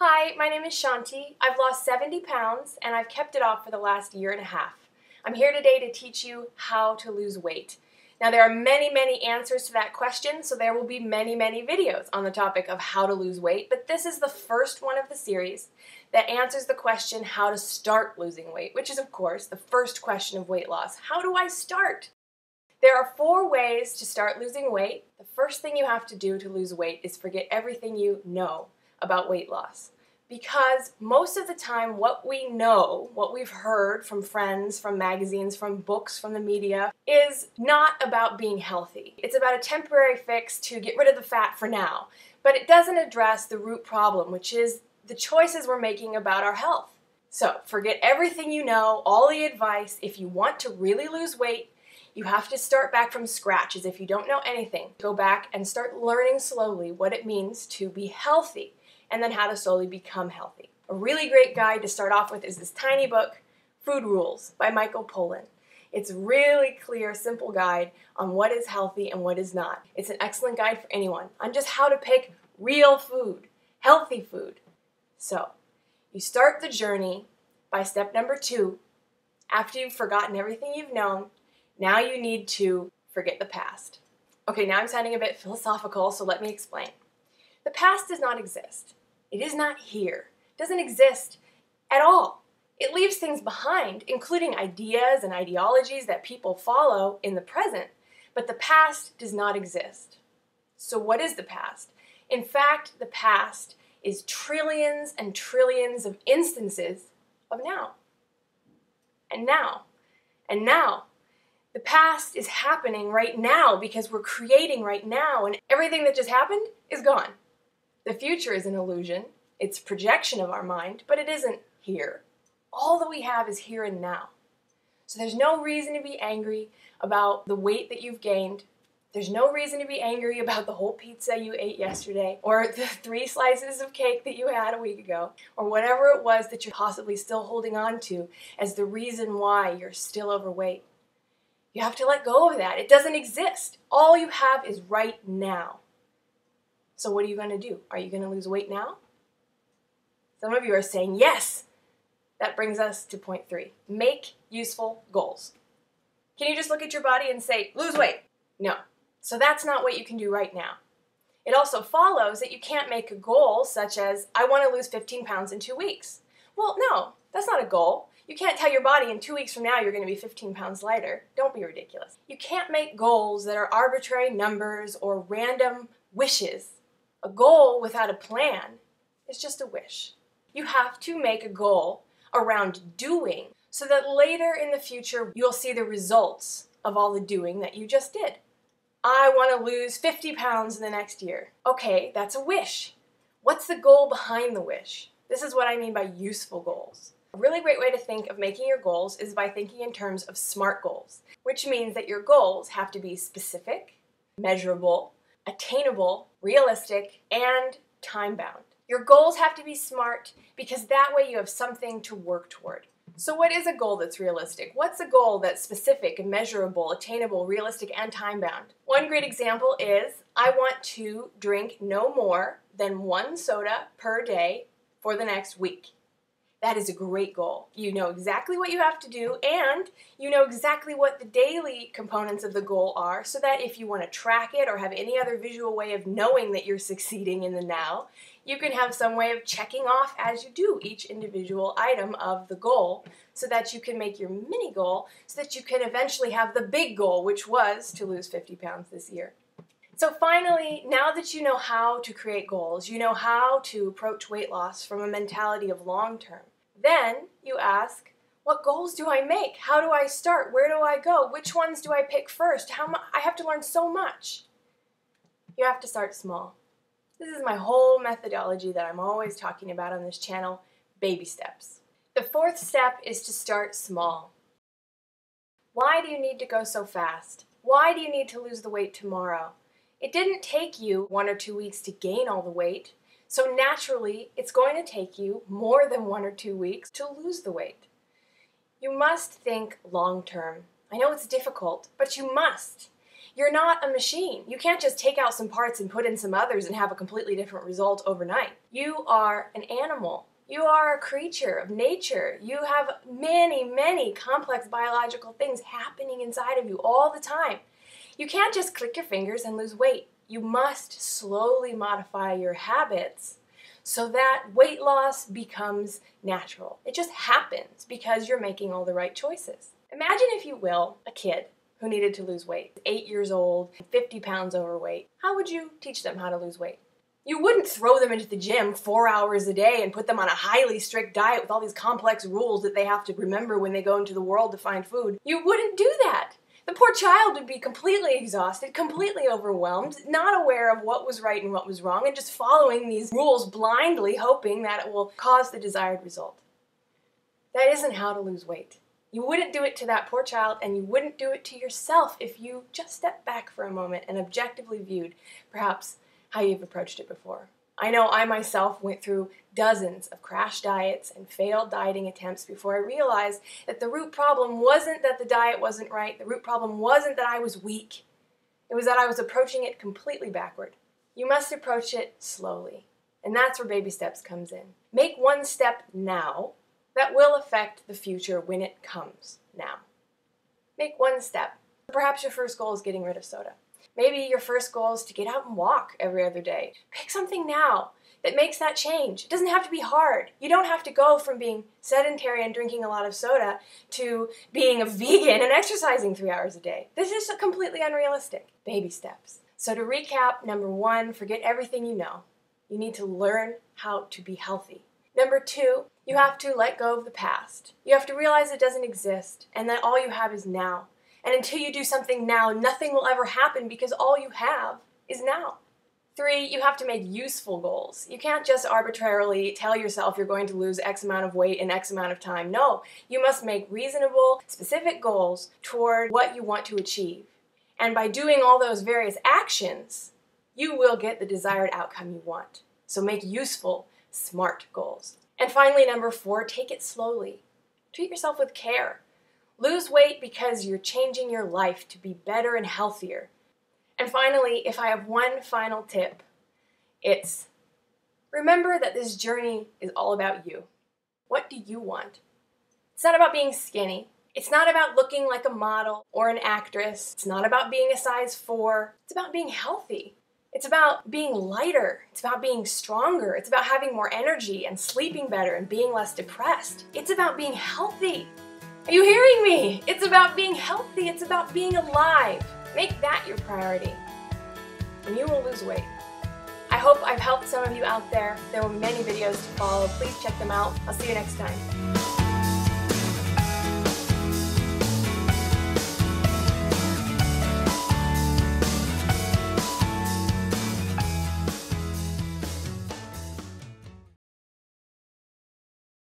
Hi, my name is Shanti. I've lost 70 pounds and I've kept it off for the last year and a half. I'm here today to teach you how to lose weight. Now there are many answers to that question, so there will be many videos on the topic of how to lose weight, but this is the first one of the series that answers the question how to start losing weight, which is of course the first question of weight loss. How do I start? There are 4 ways to start losing weight. The first thing you have to do to lose weight is forget everything you know about weight loss. Because most of the time what we know, what we've heard from friends, from magazines, from books, from the media, is not about being healthy. It's about a temporary fix to get rid of the fat for now. But it doesn't address the root problem, which is the choices we're making about our health. So forget everything you know, all the advice. If you want to really lose weight, you have to start back from scratch, as if you don't know anything. Go back and start learning slowly what it means to be healthy, and then how to slowly become healthy. A really great guide to start off with is this tiny book, Food Rules by Michael Pollan. It's a really clear, simple guide on what is healthy and what is not. It's an excellent guide for anyone on just how to pick real food, healthy food. So, you start the journey by step number 2. After you've forgotten everything you've known, now you need to forget the past. Okay, now I'm sounding a bit philosophical, so let me explain. The past does not exist. It is not here. It doesn't exist at all. It leaves things behind, including ideas and ideologies that people follow in the present, but the past does not exist. So what is the past? In fact, the past is trillions and trillions of instances of now. And now. And now. The past is happening right now because we're creating right now, and everything that just happened is gone. The future is an illusion. It's a projection of our mind, but it isn't here. All that we have is here and now. So there's no reason to be angry about the weight that you've gained. There's no reason to be angry about the whole pizza you ate yesterday, or the 3 slices of cake that you had a week ago, or whatever it was that you're possibly still holding on to as the reason why you're still overweight. You have to let go of that. It doesn't exist. All you have is right now. So what are you going to do? Are you going to lose weight now? Some of you are saying yes. That brings us to point 3. Make useful goals. Can you just look at your body and say, lose weight? No. So that's not what you can do right now. It also follows that you can't make a goal such as, I want to lose 15 pounds in 2 weeks. Well, no, that's not a goal. You can't tell your body in 2 weeks from now you're going to be 15 pounds lighter. Don't be ridiculous. You can't make goals that are arbitrary numbers or random wishes. A goal without a plan is just a wish. You have to make a goal around doing so that later in the future you'll see the results of all the doing that you just did. I want to lose 50 pounds in the next year. Okay, that's a wish. What's the goal behind the wish? This is what I mean by useful goals. A really great way to think of making your goals is by thinking in terms of SMART goals, which means that your goals have to be specific, measurable, attainable, realistic, and time-bound. Your goals have to be SMART because that way you have something to work toward. So what is a goal that's realistic? What's a goal that's specific, measurable, attainable, realistic, and time-bound? One great example is, I want to drink no more than 1 soda per day for the next week. That is a great goal. You know exactly what you have to do, and you know exactly what the daily components of the goal are, so that if you want to track it or have any other visual way of knowing that you're succeeding in the now, you can have some way of checking off as you do each individual item of the goal, so that you can make your mini goal, so that you can eventually have the big goal, which was to lose 50 pounds this year. So finally, now that you know how to create goals, you know how to approach weight loss from a mentality of long term, then you ask, what goals do I make? How do I start? Where do I go? Which ones do I pick first? I have to learn so much. You have to start small. This is my whole methodology that I'm always talking about on this channel, baby steps. The 4th step is to start small. Why do you need to go so fast? Why do you need to lose the weight tomorrow? It didn't take you 1 or 2 weeks to gain all the weight, so naturally it's going to take you more than 1 or 2 weeks to lose the weight. You must think long term. I know it's difficult, but you must. You're not a machine. You can't just take out some parts and put in some others and have a completely different result overnight. You are an animal. You are a creature of nature. You have many, many complex biological things happening inside of you all the time. You can't just click your fingers and lose weight. You must slowly modify your habits so that weight loss becomes natural. It just happens because you're making all the right choices. Imagine, if you will, a kid who needed to lose weight, 8 years old, 50 pounds overweight. How would you teach them how to lose weight? You wouldn't throw them into the gym 4 hours a day and put them on a highly strict diet with all these complex rules that they have to remember when they go into the world to find food. You wouldn't do that. The poor child would be completely exhausted, completely overwhelmed, not aware of what was right and what was wrong, and just following these rules blindly, hoping that it will cause the desired result. That isn't how to lose weight. You wouldn't do it to that poor child, and you wouldn't do it to yourself if you just stepped back for a moment and objectively viewed, perhaps, how you've approached it before. I know I myself went through dozens of crash diets and failed dieting attempts before I realized that the root problem wasn't that the diet wasn't right. The root problem wasn't that I was weak. It was that I was approaching it completely backward. You must approach it slowly, and that's where baby steps comes in. Make one step now that will affect the future when it comes now. Make one step. Perhaps your first goal is getting rid of soda. Maybe your first goal is to get out and walk every other day. Pick something now that makes that change. It doesn't have to be hard. You don't have to go from being sedentary and drinking a lot of soda to being a vegan and exercising 3 hours a day. This is completely unrealistic. Baby steps. So to recap, number 1, forget everything you know. You need to learn how to be healthy. Number 2, you have to let go of the past. You have to realize it doesn't exist and that all you have is now. And until you do something now, nothing will ever happen because all you have is now. 3, you have to make useful goals. You can't just arbitrarily tell yourself you're going to lose X amount of weight in X amount of time. No, you must make reasonable, specific goals toward what you want to achieve. And by doing all those various actions, you will get the desired outcome you want. So make useful, smart goals. And finally, number 4, take it slowly. Treat yourself with care. Lose weight because you're changing your life to be better and healthier. And finally, if I have one final tip, it's remember that this journey is all about you. What do you want? It's not about being skinny. It's not about looking like a model or an actress. It's not about being a size 4. It's about being healthy. It's about being lighter. It's about being stronger. It's about having more energy and sleeping better and being less depressed. It's about being healthy. Are you hearing me? It's about being healthy. It's about being alive. Make that your priority, and you will lose weight. I hope I've helped some of you out there. There will be many videos to follow. Please check them out. I'll see you next time.